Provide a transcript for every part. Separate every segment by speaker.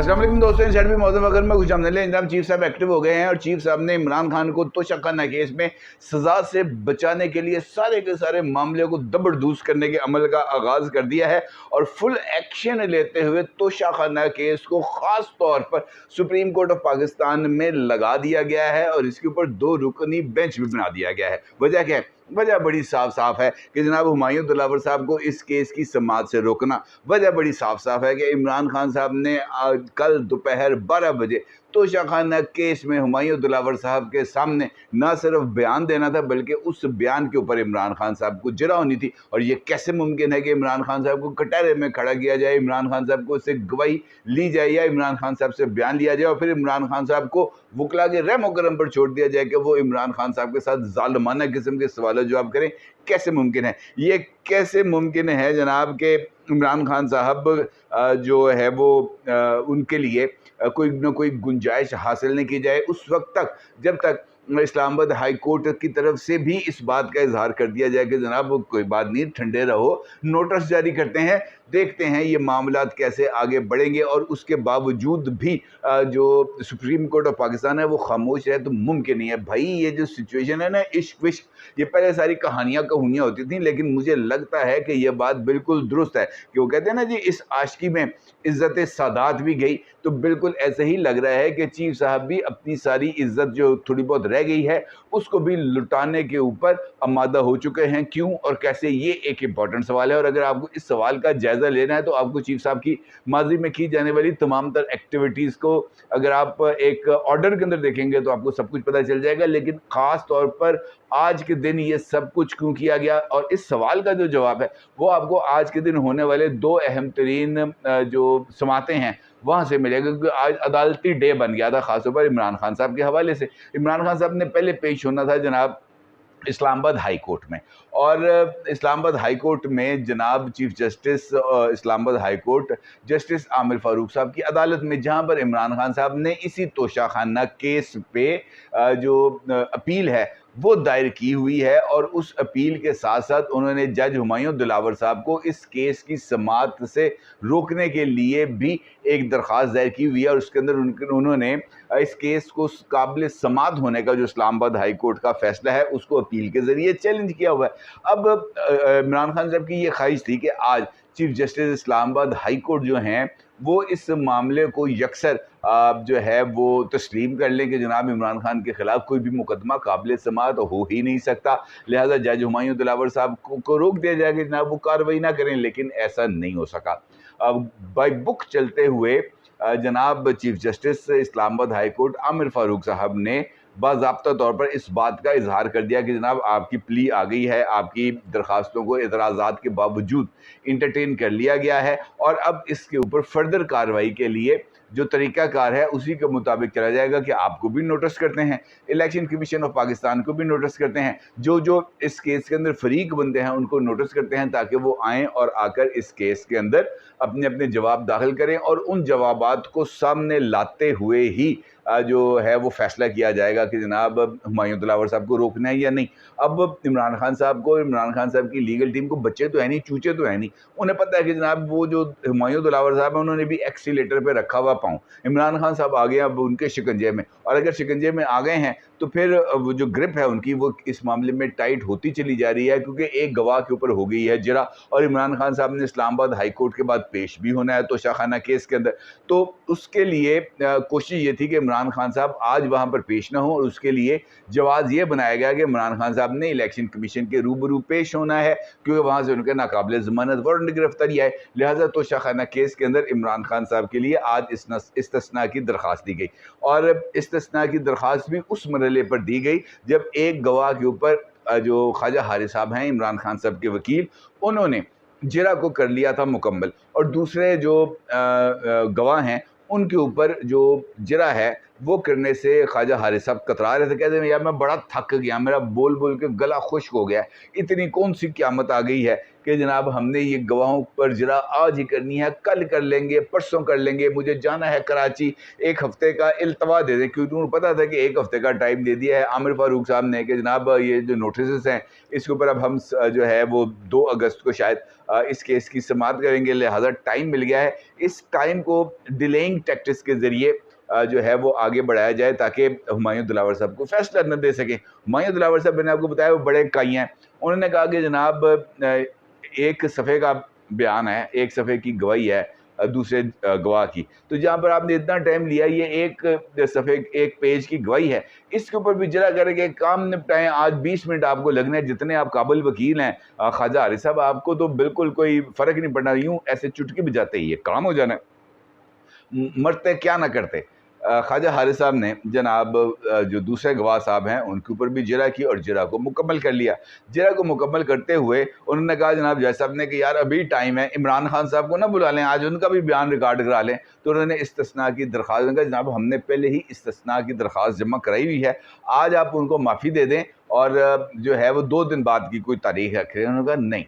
Speaker 1: अस्सलाम वालेकुम दोस्तों, इन भी मौजूद अगर में कुछ हमने जनाब चीफ साहब एक्टिव हो गए हैं और चीफ साहब ने इमरान खान को तोशाखाना केस में सजा से बचाने के लिए सारे के सारे मामले को दबड़दूस करने के अमल का आगाज कर दिया है और फुल एक्शन लेते हुए तोशाखाना केस को खास तौर पर सुप्रीम कोर्ट ऑफ पाकिस्तान में लगा दिया गया है और इसके ऊपर 2 रुकनी बेंच भी बना दिया गया है। वजह क्या है? वजह बड़ी साफ है कि जनाब हुमायूं दिलावर साहब को इस केस की समाअत से रोकना। वजह बड़ी साफ है कि इमरान खान साहब ने कल दोपहर 12 बजे तोशाखाना केस में हुमायूं दिलावर साहब के सामने ना सिर्फ बयान देना था बल्कि उस बयान के ऊपर इमरान खान साहब को जरा होनी थी। और ये कैसे मुमकिन है कि इमरान खान साहब को कटहरे में खड़ा किया जाए, इमरान खान साहब को उससे गवाही ली जाए या इमरान खान साहब से बयान लिया जाए और फिर इमरान खान साहब को वकला के रहमो करम पर छोड़ दिया जाए कि वो इमरान खान साहब के साथ जालिमाना किस्म के सवाल जवाब करें। कैसे मुमकिन है? ये कैसे मुमकिन है जनाब के इमरान खान साहब जो है वो उनके लिए कोई न कोई गुंजाइश हासिल नहीं की जाए उस वक्त तक जब तक इस्लामाबाद हाई कोर्ट की तरफ से भी इस बात का इजहार कर दिया जाए कि जनाब कोई बात नहीं, ठंडे रहो, नोटिस जारी करते हैं, देखते हैं ये मामलात कैसे आगे बढ़ेंगे। और उसके बावजूद भी जो सुप्रीम कोर्ट ऑफ पाकिस्तान है वो खामोश है तो मुमकिन नहीं है। भाई ये जो सिचुएशन है ना, इश्क विश्क, ये पहले सारी कहानियाँ होती थी, लेकिन मुझे लगता है कि ये बात बिल्कुल दुरुस्त है कि वो कहते हैं ना जी, इस आशिकी में इज़्ज़त सादात भी गई। तो बिल्कुल ऐसे ही लग रहा है कि चीफ साहब भी अपनी सारी इज्जत जो थोड़ी बहुत रह गई है उसको भी लुटाने के ऊपर आमादा हो चुके हैं। क्यों और कैसे, ये एक इम्पॉर्टेंट सवाल है। और अगर आपको इस सवाल का जायज़ा लेना है तो आपको चीफ साहब की माजी में की जाने वाली तमाम तर एक्टिविटीज़ को अगर आप एक ऑर्डर के अंदर देखेंगे तो आपको सब कुछ पता चल जाएगा। लेकिन ख़ास तौर पर आज के दिन ये सब कुछ क्यों किया गया और इस सवाल का जो जवाब है वो आपको आज के दिन होने वाले 2 अहम तरीन जो समातें हैं वहाँ से मिलेगा, क्योंकि आज अदालती डे बन गया था ख़ासतौर पर इमरान खान साहब के हवाले से। इमरान खान साहब ने पहले पेश होना था जनाब इस्लामाबाद हाई कोर्ट में, और इस्लामाबाद हाई कोर्ट में जनाब chief justice Islamabad high court justice Aamir Farooq साहब की अदालत में, जहां पर इमरान खान साहब ने इसी तोशाखाना केस पे जो अपील है वो दायर की हुई है। और उस अपील के साथ साथ उन्होंने जज हुमायूं दिलावर साहब को इस केस की समाअत से रोकने के लिए भी एक दरख्वास्त दायर की हुई है और उसके अंदर उन्होंने इस केस को काबिल समाअत होने का जो इस्लामाबाद हाई कोर्ट का फैसला है उसको अपील के ज़रिए चैलेंज किया हुआ है। अब इमरान खान साहब की ये ख्वाहिश थी कि आज chief justice Islamabad high court जो हैं वो इस मामले को यकसर जो है वो तस्लीम कर लें कि जनाब इमरान खान के ख़िलाफ़ कोई भी मुकदमा काबिल समाअत हो ही नहीं सकता, लिहाजा जज हुमायूं दिलावर साहब को रोक दिया जाए कि जनाब वो कार्रवाई ना करें। लेकिन ऐसा नहीं हो सका। अब बाई बुक चलते हुए जनाब chief justice Islamabad high court Aamir Farooq साहब ने बाज़ाब्ता तौर पर इस बात का इजहार कर दिया कि जनाब आपकी प्ली आ गई है, आपकी दरख्वास्तों को एतराज़ात के बावजूद इंटरटेन कर लिया गया है और अब इसके ऊपर फर्दर कार्रवाई के लिए जो तरीक़ाकार है उसी के मुताबिक चला जाएगा कि आपको भी नोटिस करते हैं, इलेक्शन कमीशन ऑफ पाकिस्तान को भी नोटिस करते हैं, जो इस केस के अंदर फरीक बनते हैं उनको नोटिस करते हैं ताकि वो आएँ और आकर इस केस के अंदर अपने अपने जवाब दाखिल करें और उन जवाबात को सामने लाते हुए ही जो है वो फैसला किया जाएगा कि जनाब हुमायूं दिलावर साहब को रोकना है या नहीं। अब इमरान खान साहब को, इमरान खान साहब की लीगल टीम को बच्चे तो है नहीं, चूचे तो है नहीं, उन्हें पता है कि जनाब वो जो हुमायूं दिलावर साहब हैं उन्होंने भी एक्सीलेटर पे रखा हुआ पाँव, इमरान खान साहब आ गए अब उनके शिकंजे में, और अगर शिकंजे में आ गए हैं तो फिर वो जो ग्रिप है उनकी वो इस मामले में टाइट होती चली जा रही है, क्योंकि एक गवाह के ऊपर हो गई है जरा और इमरान खान साहब ने इस्लामाबाद हाई कोर्ट के बाद पेश भी होना है तोशाखाना केस के अंदर। तो उसके लिए कोशिश ये थी कि इमरान खान साहब आज वहाँ पर पेश ना हो और उसके लिए जवाज़ ये बनाया गया कि इमरान खान साहब ने इलेक्शन कमीशन के रूबरू पेश होना है, क्योंकि वहाँ से उनके नाकाबिल ज़मानत वारंट गिरफ्तारी है। लिहाजा तोशाखाना केस के अंदर इमरान खान साहब के लिए आज इस्तिस्ना की दरख्वास्त दी गई और इस्तिस्ना की दरख्वास्त भी उस मरहले पर दी गई जब एक गवाह के ऊपर जो ख्वाजा हारिस साहब हैं इमरान खान साहब के वकील, उन्होंने जिरा को कर लिया था मुकम्मल और दूसरे जो गवाह हैं उनके ऊपर जो जिरा है वो करने से ख्वाजा हारिस साहब कतरा रहे थे, कहते हैं यार मैं बड़ा थक गया, मेरा बोल बोल के गला खुश्क हो गया, इतनी कौन सी क़यामत आ गई है کہ جناب ہم نے یہ گواہوں پر جرا آج ہی کرنی ہے، کل کر لیں گے، پرسوں کر لیں گے، مجھے جانا ہے کراچی، ایک ہفتے کا التوا دے دیں، کیونکہ انہوں نے پتا تھا کہ ایک ہفتے کا ٹائم دے دیا ہے عامر فاروق صاحب نے کہ جناب یہ جو نوٹسز ہیں اس کے اوپر اب ہم جو ہے وہ 2 اگست کو شاید اس کیس کی سماعت کریں گے، لہٰذا ٹائم مل گیا ہے۔ اس ٹائم کو ڈیلیئنگ ٹیکٹکس کے ذریعے جو ہے وہ آگے بڑھایا جائے تاکہ ہمایوں دلاور صاحب کو فیصلہ نہ دے سکیں۔ ہمایوں دلاور صاحب میں نے آپ کو بتایا وہ بڑے کائی ہیں، انہوں نے کہا کہ جناب ایک صفحے کا بیان ہے، ایک صفحے کی گواہی ہے دوسرے گواہ کی، تو جہاں پر آپ نے اتنا ٹائم لیا، یہ ایک صفحے ایک پیج کی گواہی ہے، اس کے اوپر بھی جرا کر کے کام نپٹائیں۔ آج 20 منٹ آپ کو لگنے، جتنے آپ قابل وکیل ہیں خواجہ حارث صاحب، آپ کو تو بالکل کوئی فرق نہیں پڑنا، یوں ایسے چٹکی بجاتے ہی یہ کام ہو جانا، مرتے کیا نہ کرتے۔ خواجہ حارث صاحب نے جناب جو دوسرے گواہ صاحب ہیں ان کے اوپر بھی جرا کی اور جرا کو مکمل کر لیا۔ جرا کو مکمل کرتے ہوئے انہوں نے کہا جناب جج صاحب نے کہ یار ابھی ٹائم ہے، عمران خان صاحب کو نہ بلا لیں، آج ان کا بھی بیان ریکارڈ کرا لیں۔ تو انہوں نے استثناء کی درخواست نے کہا جناب ہم نے پہلے ہی استثناء کی درخواست جمع کرائی ہوئی ہے، آج آپ ان کو معافی دے دیں اور جو ہے وہ 2 دن بعد کی کوئی تاریخ رکھیں۔ انہوں نے کہا نہیں،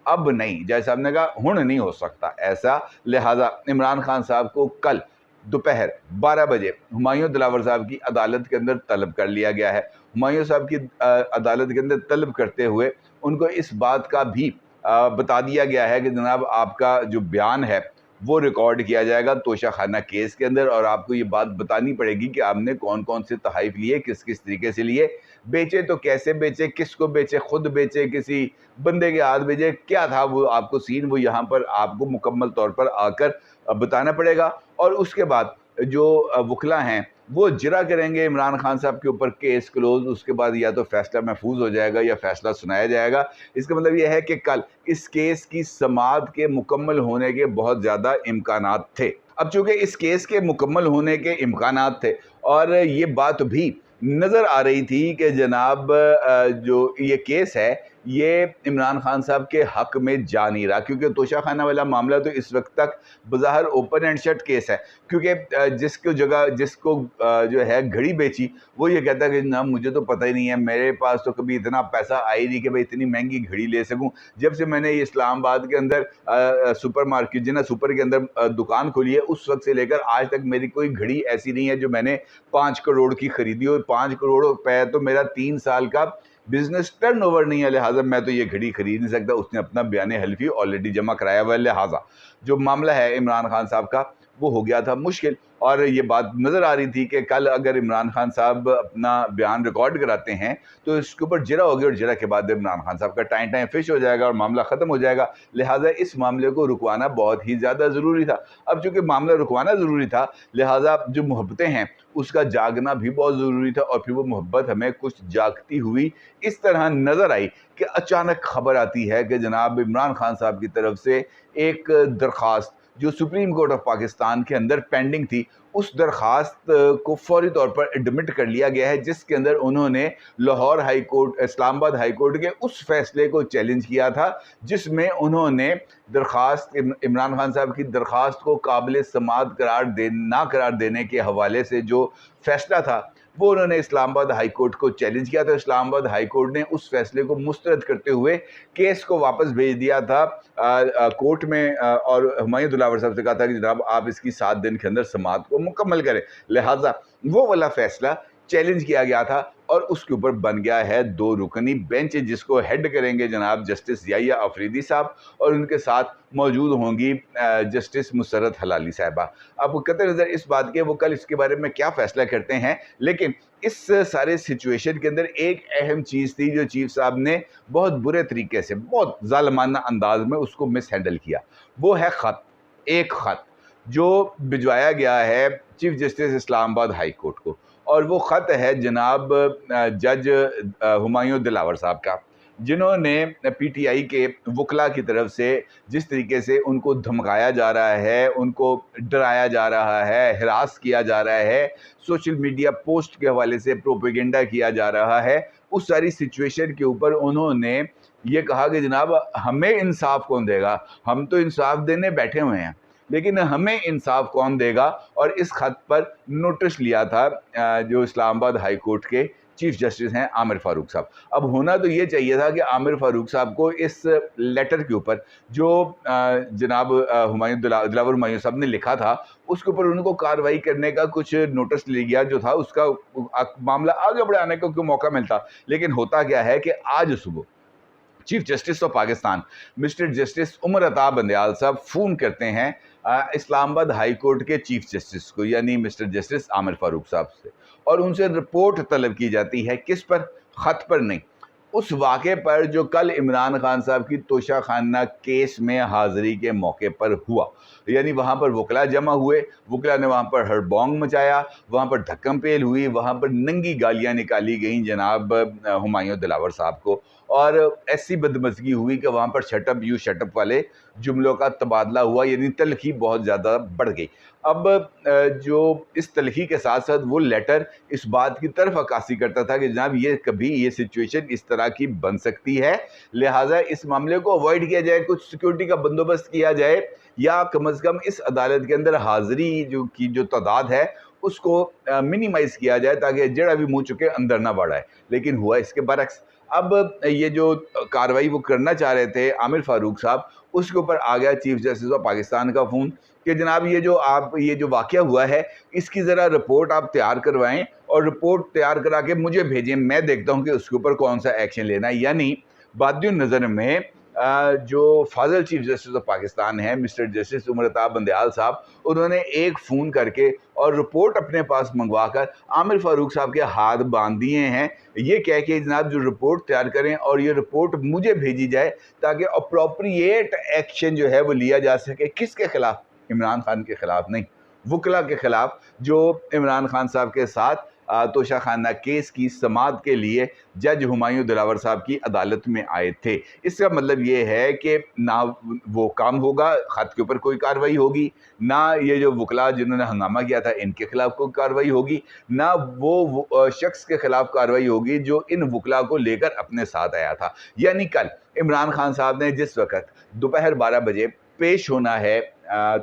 Speaker 1: اب نہیں۔ جج صاحب نے کہا ہن نہیں ہو سکتا ایسا، لہٰذا عمران خان صاحب کو کل دوپہر 12 بجے ہمایوں دلاور صاحب کی عدالت کے اندر طلب کر لیا گیا ہے۔ ہمایوں صاحب کی عدالت کے اندر طلب کرتے ہوئے ان کو اس بات کا بھی بتا دیا گیا ہے کہ جناب آپ کا جو بیان ہے وہ ریکارڈ کیا جائے گا توشہ خانہ کیس کے اندر، اور آپ کو یہ بات بتانی پڑے گی کہ آپ نے کون کون سے تحائف لیے، کس کس طریقے سے لیے، بیچے تو کیسے بیچے، کس کو بیچے، خود بیچے، کسی بندے کے ہاتھ بیچے، کیا تھا وہ آپ کو سین، وہ یہاں پر آپ کو مکمل طور پر آ کر بتانا پڑے گا۔ اور اس کے بعد جو وکلا ہیں وہ جرا کریں گے عمران خان صاحب کے اوپر، کیس کلوز، اس کے بعد یا تو فیصلہ محفوظ ہو جائے گا یا فیصلہ سنایا جائے گا۔ اس کا مطلب یہ ہے کہ کل اس کیس کی سماعت کے مکمل ہونے کے بہت زیادہ امکانات تھے۔ اب چونکہ اس کیس کے مکمل ہونے کے امکانات تھے اور یہ بات بھی نظر آ رہی تھی کہ جناب جو یہ کیس ہے یہ عمران خان صاحب کے حق میں جا نہیں رہا، کیونکہ توشہ خانہ والا معاملہ تو اس وقت تک بظاہر اوپن اینڈ شٹ کیس ہے، کیونکہ جس کو جو ہے گھڑی بیچی وہ یہ کہتا ہے کہ جناب مجھے تو پتہ ہی نہیں ہے، میرے پاس تو کبھی اتنا پیسہ آئی نہیں کہ میں اتنی مہنگی گھڑی لے سکوں، جب سے میں نے یہ اسلام آباد کے اندر سپر مارکیٹ جنا سپر کے اندر دکان کھولی ہے اس وقت سے لے کر آج تک میری کوئی گھڑی ایسی نہیں ہے جو میں نے 5 کروڑ کی خریدی ہو۔ 5 کروڑ روپے تو میرا 3 سال کا بزنس ٹرن اوور نہیں ہے، لہٰذا میں تو یہ گھڑی خرید نہیں سکتا۔ اس نے اپنا بیان حلفی آلریڈی جمع کرایا ہوا ہے، لہٰذا جو معاملہ ہے عمران خان صاحب کا وہ ہو گیا تھا مشکل، اور یہ بات نظر آ رہی تھی کہ کل اگر عمران خان صاحب اپنا بیان ریکارڈ کراتے ہیں تو اس کے اوپر جرا ہوگی، اور جرا کے بعد عمران خان صاحب کا ٹائم فش ہو جائے گا اور معاملہ ختم ہو جائے گا، لہٰذا اس معاملے کو رکوانا بہت ہی زیادہ ضروری تھا۔ اب چونکہ معاملہ رکوانا ضروری تھا لہٰذا جو محبتیں ہیں اس کا جاگنا بھی بہت ضروری تھا، اور پھر وہ محبت ہمیں کچھ جاگتی ہوئی اس طرح نظر آئی کہ اچانک خبر آتی ہے کہ جناب عمران خان صاحب کی طرف سے ایک درخواست جو سپریم کورٹ آف پاکستان کے اندر پینڈنگ تھی، اس درخواست کو فوری طور پر ایڈمٹ کر لیا گیا ہے، جس کے اندر انہوں نے لاہور ہائی کورٹ، اسلام آباد ہائی کورٹ کے اس فیصلے کو چیلنج کیا تھا جس میں انہوں نے عمران خان صاحب کی درخواست کو قابل سماعت نہ قرار دینے کے حوالے سے جو فیصلہ تھا وہ انہوں نے اسلام آباد ہائی کورٹ کو چیلنج کیا تھا۔ اسلام آباد ہائی کورٹ نے اس فیصلے کو مسترد کرتے ہوئے کیس کو واپس بھیج دیا تھا کورٹ میں، اور ہمایوں دلاور صاحب سے کہا تھا کہ جناب آپ اس کی 7 دن کے اندر سماعت کو مکمل کریں، لہٰذا وہ والا فیصلہ چیلنج کیا گیا تھا، اور اس کے اوپر بن گیا ہے 2 رکنی بینچ جس کو ہیڈ کریں گے جناب جسٹس ضیاء آفریدی صاحب، اور ان کے ساتھ موجود ہوں گی جسٹس مسرت حلالی صاحبہ۔ اب قطع نظر اس بات کے وہ کل اس کے بارے میں کیا فیصلہ کرتے ہیں، لیکن اس سارے سچویشن کے اندر ایک اہم چیز تھی جو چیف صاحب نے بہت برے طریقے سے، بہت ظالمانہ انداز میں اس کو مس ہینڈل کیا، وہ ہے خط، ایک خط جو بھجوایا گیا ہے چیف جسٹس اسلام آباد ہائی کورٹ کو، اور وہ خط ہے جناب جج ہمایوں دلاور صاحب کا، جنہوں نے پی ٹی آئی کے وکلا کی طرف سے جس طریقے سے ان کو دھمکایا جا رہا ہے، ان کو ڈرایا جا رہا ہے، ہراس کیا جا رہا ہے، سوشل میڈیا پوسٹ کے حوالے سے پروپیگنڈا کیا جا رہا ہے، اس ساری سچویشن کے اوپر انہوں نے یہ کہا کہ جناب ہمیں انصاف کون دے گا، ہم تو انصاف دینے بیٹھے ہوئے ہیں لیکن ہمیں انصاف کون دے گا، اور اس خط پر نوٹس لیا تھا جو اسلام آباد ہائی کورٹ کے चीफ जस्टिस हैं आमिर फारूक साहब। अब होना तो ये चाहिए था कि आमिर फारूक साहब को इस लेटर के ऊपर जो जनाब दिलावर हुमायूं साहब ने लिखा था, उसके ऊपर उनको कार्रवाई करने का कुछ नोटिस ले गया जो था, उसका मामला आगे बढ़ाने को क्यों मौका मिलता। लेकिन होता क्या है कि आज सुबह chief justice of Pakistan mister justice Umar Ata Bandial साहब फ़ोन करते हैं इस्लामाबाद हाई कोर्ट के चीफ जस्टिस को, यानी मिस्टर जस्टिस आमिर फारूक साहब से, और उनसे रिपोर्ट तलब की जाती है। किस पर? ख़त पर नहीं, उस वाक़े पर जो कल इमरान खान साहब की तोशाखाना केस में हाज़िरी के मौके पर हुआ। यानी वहाँ पर वकला जमा हुए, वकला ने वहाँ पर हड़बोंग मचाया, वहाँ पर धक्कम पेल हुई, वहाँ पर नंगी गालियाँ निकाली गईं जनाब हुमायूं दिलावर साहब को, और ऐसी बदमज़गी हुई कि वहाँ पर शटअप यू शटअप वाले जुमलों का तबादला हुआ, यानी तलखी बहुत ज़्यादा बढ़ गई। अब जो इस तलखी के साथ साथ वो लेटर इस बात की तरफ अक्कासी करता था कि जनाब ये सिचुएशन इस तरह की बन सकती है, लिहाजा इस मामले को अवॉइड किया जाए, कुछ सिक्योरिटी का बंदोबस्त किया जाए, या कम अज़ कम इस अदालत के अंदर हाज़िरी जो तादाद है उसको मिनिमाइज़ किया जाए, ताकि जड़ा भी मुँह चुके अंदर ना बढ़ाए। लेकिन हुआ इसके बरक्स। अब ये जो कार्रवाई वो करना चाह रहे थे आमिर फारूक साहब, उसके ऊपर आ गया चीफ जस्टिस ऑफ पाकिस्तान का फ़ोन कि जनाब ये जो वाक़या हुआ है इसकी ज़रा रिपोर्ट आप तैयार करवाएं, और रिपोर्ट तैयार करा के मुझे भेजें, मैं देखता हूं कि उसके ऊपर कौन सा एक्शन लेना है। यानी बादियों नज़र में जो Fazil chief justice of Pakistan है मिस्टर जस्टिस उमर अता बंदयाल साहब, उन्होंने एक फ़ोन करके और रिपोर्ट अपने पास मंगवा कर आमिर फारूक साहब के हाथ बांध दिए हैं, ये कह के जनाब जो रिपोर्ट तैयार करें और ये रिपोर्ट मुझे भेजी जाए, ताकि अप्रोप्रिएट एक्शन जो है वो लिया जा सके। किसके खिलाफ? इमरान खान के खिलाफ नहीं, वकला के खिलाफ जो इमरान खान साहब के साथ तोशाखाना केस की समाअत के लिए जज हुमायूं दिलावर साहब की अदालत में आए थे। इसका मतलब ये है कि ना वो काम होगा, ख़त के ऊपर कोई कार्रवाई होगी, ना ये जो वकला जिन्होंने हंगामा किया था इनके खिलाफ कोई कार्रवाई होगी, ना वो शख्स के खिलाफ कार्रवाई होगी जो इन वकला को लेकर अपने साथ आया था। यानी कल इमरान खान साहब ने जिस वक़्त दोपहर 12 बजे पेश होना है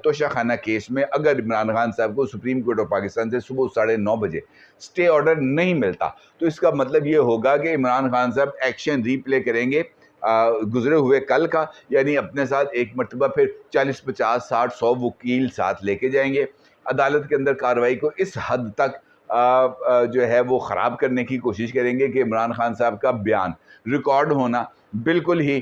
Speaker 1: तोशाखाना केस में, अगर इमरान खान साहब को सुप्रीम कोर्ट ऑफ पाकिस्तान से सुबह 9:30 बजे स्टे ऑर्डर नहीं मिलता, तो इसका मतलब ये होगा कि इमरान खान साहब एक्शन रीप्ले करेंगे गुजरे हुए कल का, यानी अपने साथ एक मरतबा फिर 40, 50, 60, 100 वकील साथ लेके जाएंगे। अदालत के अंदर कार्रवाई को इस हद तक जो है वो ख़राब करने की कोशिश करेंगे कि इमरान खान साहब का बयान रिकॉर्ड होना बिल्कुल ही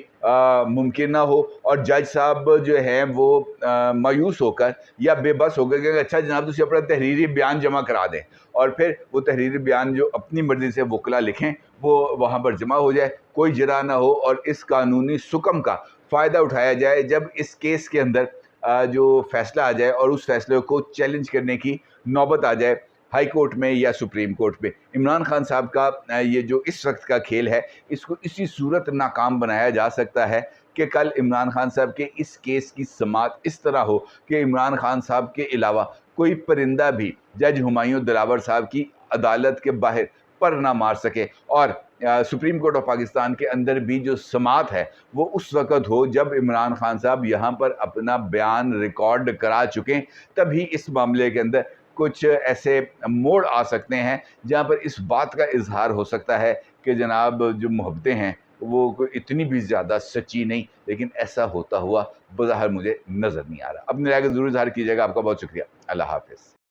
Speaker 1: मुमकिन ना हो, और जज साहब जो हैं वो मायूस होकर या बेबस होकर कि अच्छा जनाब तुम अपना तहरीरी बयान जमा करा दें, और फिर वो तहरीरी बयान जो अपनी मर्ज़ी से वकला लिखें वो वहाँ पर जमा हो जाए, कोई जरा ना हो, और इस कानूनी सुकम का फ़ायदा उठाया जाए जब इस केस के अंदर जो फ़ैसला आ जाए और उस फैसले को चैलेंज करने की नौबत आ जाए हाई कोर्ट में या सुप्रीम कोर्ट में। इमरान खान साहब का ये जो इस वक्त का खेल है, इसको इसी सूरत नाकाम बनाया जा सकता है कि कल इमरान खान साहब के इस केस की समाअत इस तरह हो कि इमरान खान साहब के अलावा कोई परिंदा भी जज हुमायूं दिलावर साहब की अदालत के बाहर पर ना मार सके, और सुप्रीम कोर्ट ऑफ पाकिस्तान के अंदर भी जो समाअत है वो उस वक़्त हो जब इमरान खान साहब यहाँ पर अपना बयान रिकॉर्ड करा चुकें। तभी इस मामले के अंदर कुछ ऐसे मोड़ आ सकते हैं जहाँ पर इस बात का इजहार हो सकता है कि जनाब जो मोहब्बतें हैं वो कोई इतनी भी ज़्यादा सच्ची नहीं, लेकिन ऐसा होता हुआ बज़ाहिर मुझे नज़र नहीं आ रहा। अपनी राय का ज़रूर इजहार कीजिएगा। आपका बहुत शुक्रिया। अल्लाह हाफ़िज़।